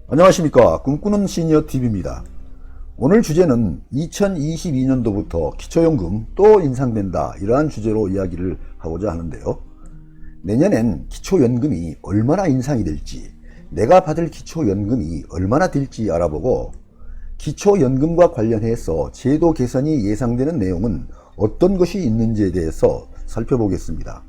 안녕하십니까. 꿈꾸는 시니어TV입니다. 오늘 주제는 2022년도부터 기초연금 또 인상된다, 이러한 주제로 이야기를 하고자 하는데요. 내년엔 기초연금이 얼마나 인상이 될지, 내가 받을 기초연금이 얼마나 될지 알아보고, 기초연금과 관련해서 제도 개선이 예상되는 내용은 어떤 것이 있는지에 대해서 살펴보겠습니다.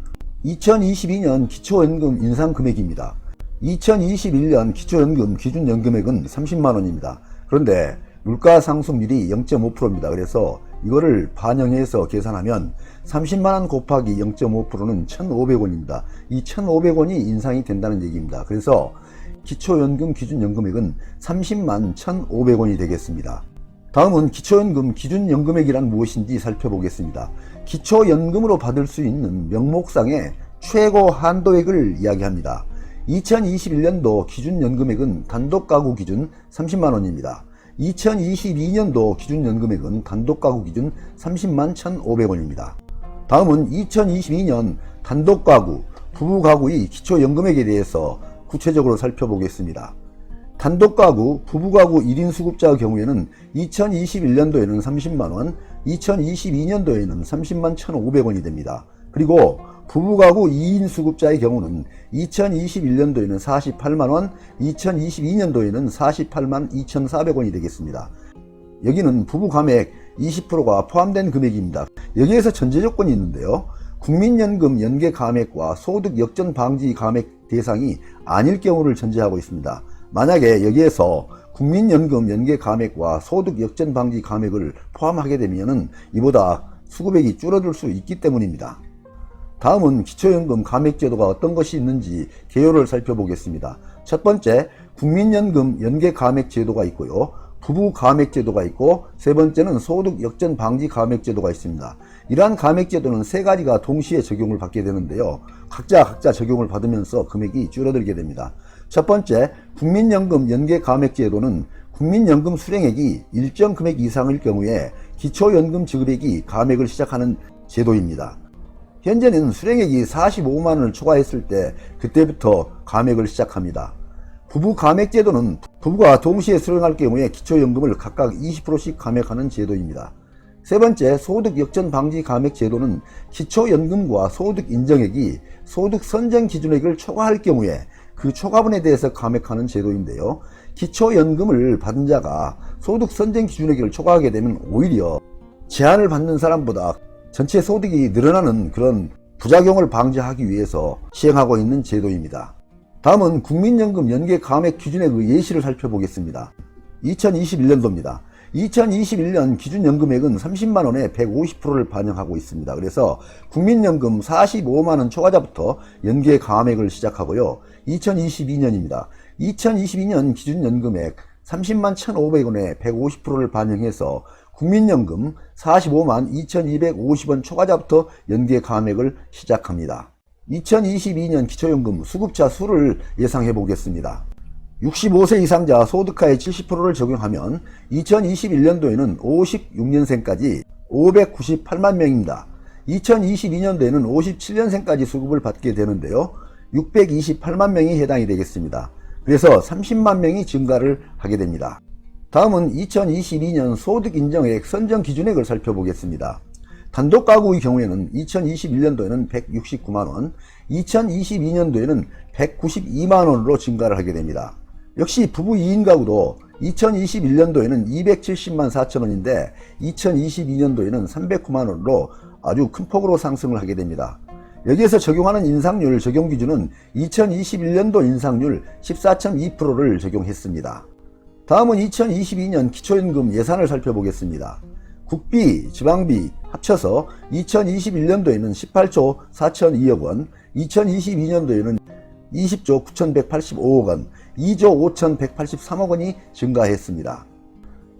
2022년 기초연금 인상 금액입니다. 2021년 기초연금 기준연금액은 30만원입니다. 그런데 물가 상승률이 0.5%입니다. 그래서 이거를 반영해서 계산하면 30만원 곱하기 0.5%는 1,500원입니다. 이 1,500원이 인상이 된다는 얘기입니다. 그래서 기초연금 기준연금액은 30만 1,500원이 되겠습니다. 다음은 기초연금 기준연금액이란 무엇인지 살펴보겠습니다. 기초연금으로 받을 수 있는 명목상의 최고 한도액을 이야기합니다. 2021년도 기준연금액은 단독가구 기준 30만원입니다. 2022년도 기준연금액은 단독가구 기준 30만 1,500원입니다. 다음은 2022년 단독가구, 부부가구의 기초연금액에 대해서 구체적으로 살펴보겠습니다. 단독가구, 부부가구 1인 수급자의 경우에는 2021년도에는 30만원, 2022년도에는 30만 1,500원이 됩니다. 그리고 부부가구 2인 수급자의 경우는 2021년도에는 48만원, 2022년도에는 48만 2,400원이 되겠습니다. 여기는 부부감액 20%가 포함된 금액입니다. 여기에서 전제 조건이 있는데요. 국민연금 연계 감액과 소득 역전 방지 감액 대상이 아닐 경우를 전제하고 있습니다. 만약에 여기에서 국민연금 연계 감액과 소득 역전 방지 감액을 포함하게 되면 이보다 수급액이 줄어들 수 있기 때문입니다. 다음은 기초연금 감액제도가 어떤 것이 있는지 개요를 살펴보겠습니다. 첫 번째, 국민연금 연계 감액제도가 있고요. 부부 감액제도가 있고, 세 번째는 소득 역전 방지 감액제도가 있습니다. 이러한 감액제도는 세 가지가 동시에 적용을 받게 되는데요. 각자 적용을 받으면서 금액이 줄어들게 됩니다. 첫 번째, 국민연금 연계 감액제도는 국민연금 수령액이 일정 금액 이상일 경우에 기초연금 지급액이 감액을 시작하는 제도입니다. 현재는 수령액이 45만원을 초과했을 때 그때부터 감액을 시작합니다. 부부 감액제도는 부부가 동시에 수령할 경우에 기초연금을 각각 20%씩 감액하는 제도입니다. 세 번째, 소득 역전 방지 감액 제도는 기초연금과 소득 인정액이 소득 선정 기준액을 초과할 경우에 그 초과분에 대해서 감액하는 제도인데요. 기초연금을 받은 자가 소득 선정 기준액을 초과하게 되면 오히려 제한을 받는 사람보다 전체 소득이 늘어나는 그런 부작용을 방지하기 위해서 시행하고 있는 제도입니다. 다음은 국민연금 연계 감액 기준액의 예시를 살펴보겠습니다. 2021년도입니다. 2021년 기준연금액은 30만원에 150%를 반영하고 있습니다. 그래서 국민연금 45만원 초과자부터 연계 감액을 시작하고요. 2022년입니다. 2022년 기준연금액 30만 1,500원에 150%를 반영해서 국민연금 45만 2,250원 초과자부터 연계 감액을 시작합니다. 2022년 기초연금 수급자 수를 예상해 보겠습니다. 65세 이상자 소득하에 70%를 적용하면 2021년도에는 56년생까지 598만 명입니다. 2022년도에는 57년생까지 수급을 받게 되는데요. 628만 명이 해당이 되겠습니다. 그래서 30만 명이 증가를 하게 됩니다. 다음은 2022년 소득인정액 선정 기준액을 살펴보겠습니다. 단독가구의 경우에는 2021년도에는 169만원, 2022년도에는 192만원으로 증가를 하게 됩니다. 역시 부부 2인 가구도 2021년도에는 270만 4천원인데 2022년도에는 309만원으로 아주 큰 폭으로 상승을 하게 됩니다. 여기에서 적용하는 인상률 적용 기준은 2021년도 인상률 14.2%를 적용했습니다. 다음은 2022년 기초연금 예산을 살펴보겠습니다. 국비, 지방비 합쳐서 2021년도에는 18조 4,002억원, 2022년도에는 20조 9,185억원, 2조 5,183억원이 증가했습니다.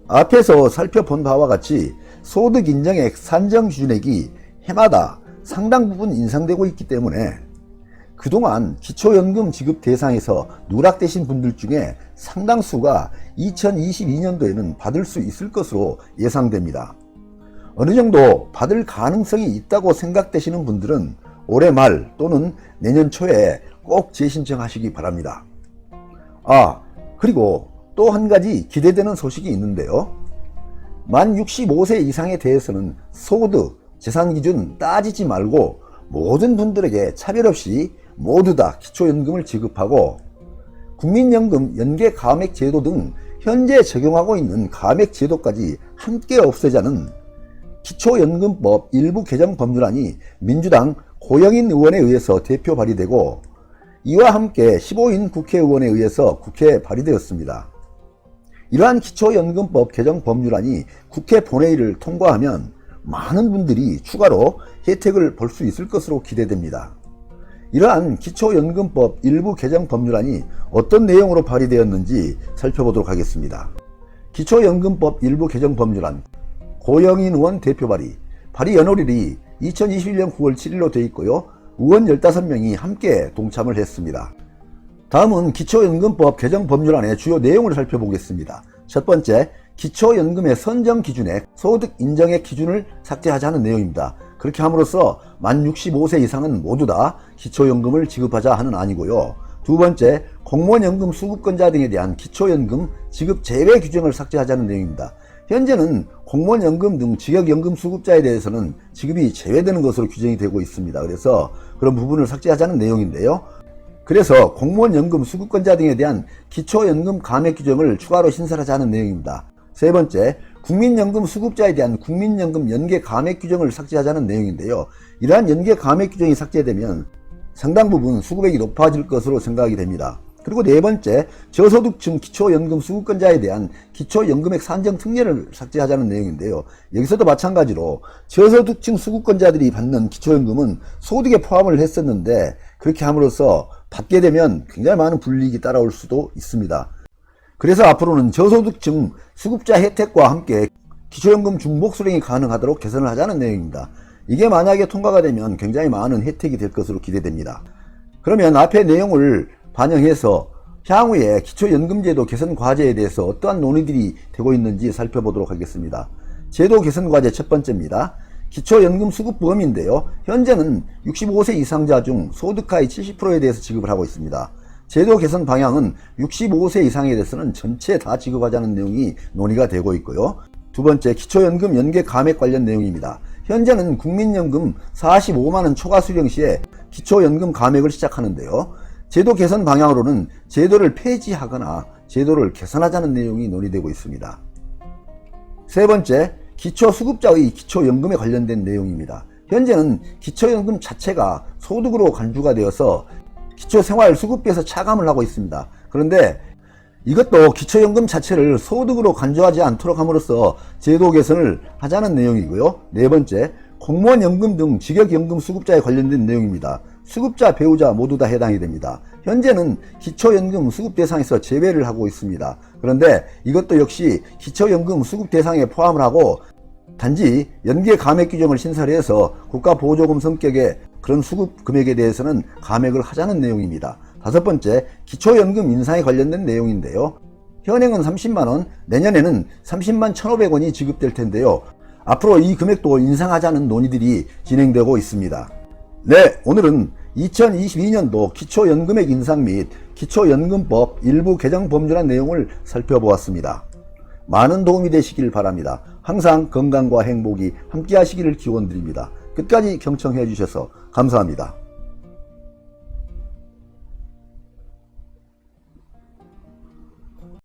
앞에서 살펴본 바와 같이 소득인정액 산정기준액이 해마다 상당 부분 인상되고 있기 때문에 그동안 기초연금 지급 대상에서 누락되신 분들 중에 상당수가 2022년도에는 받을 수 있을 것으로 예상됩니다. 어느 정도 받을 가능성이 있다고 생각되시는 분들은 올해 말 또는 내년 초에 꼭 재신청하시기 바랍니다. 그리고 또 한 가지 기대되는 소식이 있는데요. 만 65세 이상에 대해서는 소득, 재산 기준 따지지 말고 모든 분들에게 차별 없이 모두 다 기초연금을 지급하고 국민연금 연계 감액 제도 등 현재 적용하고 있는 감액 제도까지 함께 없애자는 기초연금법 일부 개정 법률안이 민주당 고영인 의원에 의해서 대표 발의되고 이와 함께 15인 국회의원에 의해서 국회에 발의되었습니다. 이러한 기초연금법 개정 법률안이 국회 본회의를 통과하면 많은 분들이 추가로 혜택을 볼 수 있을 것으로 기대됩니다. 이러한 기초연금법 일부 개정 법률안이 어떤 내용으로 발의되었는지 살펴보도록 하겠습니다. 기초연금법 일부 개정 법률안 고영인 의원 대표 발의 연월일이 2021년 9월 7일로 되어 있고요. 의원 15명이 함께 동참을 했습니다. 다음은 기초연금법 개정 법률안의 주요 내용을 살펴보겠습니다. 첫 번째, 기초연금의 선정 기준액, 소득 인정액 기준을 삭제하자는 내용입니다. 그렇게 함으로써 만 65세 이상은 모두 다 기초연금을 지급하자 하는 안이고요. 두 번째, 공무원연금 수급권자 등에 대한 기초연금 지급 제외 규정을 삭제하자는 내용입니다. 현재는 공무원연금 등 직역연금 수급자에 대해서는 지급이 제외되는 것으로 규정이 되고 있습니다. 그래서 그런 부분을 삭제하자는 내용인데요. 그래서 공무원연금 수급권자 등에 대한 기초연금 감액 규정을 추가로 신설하자는 내용입니다. 세 번째, 국민연금 수급자에 대한 국민연금 연계 감액 규정을 삭제하자는 내용인데요. 이러한 연계 감액 규정이 삭제되면 상당 부분 수급액이 높아질 것으로 생각이 됩니다. 그리고 네 번째, 저소득층 기초연금 수급권자에 대한 기초연금액 산정 특례를 삭제하자는 내용인데요. 여기서도 마찬가지로 저소득층 수급권자들이 받는 기초연금은 소득에 포함을 했었는데 그렇게 함으로써 받게 되면 굉장히 많은 불이익이 따라올 수도 있습니다. 그래서 앞으로는 저소득층 수급자 혜택과 함께 기초연금 중복 수령이 가능하도록 개선을 하자는 내용입니다. 이게 만약에 통과가 되면 굉장히 많은 혜택이 될 것으로 기대됩니다. 그러면 앞의 내용을 반영해서 향후에 기초연금제도 개선 과제에 대해서 어떠한 논의들이 되고 있는지 살펴보도록 하겠습니다. 제도 개선 과제 첫 번째입니다. 기초연금 수급 범위인데요. 현재는 65세 이상자 중 소득하위 70%에 대해서 지급을 하고 있습니다. 제도 개선 방향은 65세 이상에 대해서는 전체 다 지급하자는 내용이 논의가 되고 있고요. 두 번째, 기초연금 연계 감액 관련 내용입니다. 현재는 국민연금 45만원 초과 수령 시에 기초연금 감액을 시작하는데요. 제도 개선 방향으로는 제도를 폐지하거나 제도를 개선하자는 내용이 논의되고 있습니다. 세 번째, 기초수급자의 기초연금에 관련된 내용입니다. 현재는 기초연금 자체가 소득으로 간주가 되어서 기초생활수급비에서 차감을 하고 있습니다. 그런데 이것도 기초연금 자체를 소득으로 간주하지 않도록 함으로써 제도 개선을 하자는 내용이고요. 네 번째, 공무원연금 등 직역연금 수급자에 관련된 내용입니다. 수급자, 배우자 모두 다 해당이 됩니다. 현재는 기초연금 수급 대상에서 제외를 하고 있습니다. 그런데 이것도 역시 기초연금 수급 대상에 포함을 하고 단지 연계 감액 규정을 신설해서 국가보조금 성격의 그런 수급 금액에 대해서는 감액을 하자는 내용입니다. 다섯 번째, 기초연금 인상에 관련된 내용인데요. 현행은 30만원, 내년에는 30만 1,500원이 지급될 텐데요. 앞으로 이 금액도 인상하자는 논의들이 진행되고 있습니다. 네, 오늘은 2022년도 기초연금액 인상 및 기초연금법 일부 개정 법률안 내용을 살펴보았습니다. 많은 도움이 되시길 바랍니다. 항상 건강과 행복이 함께 하시기를 기원드립니다. 끝까지 경청해 주셔서 감사합니다.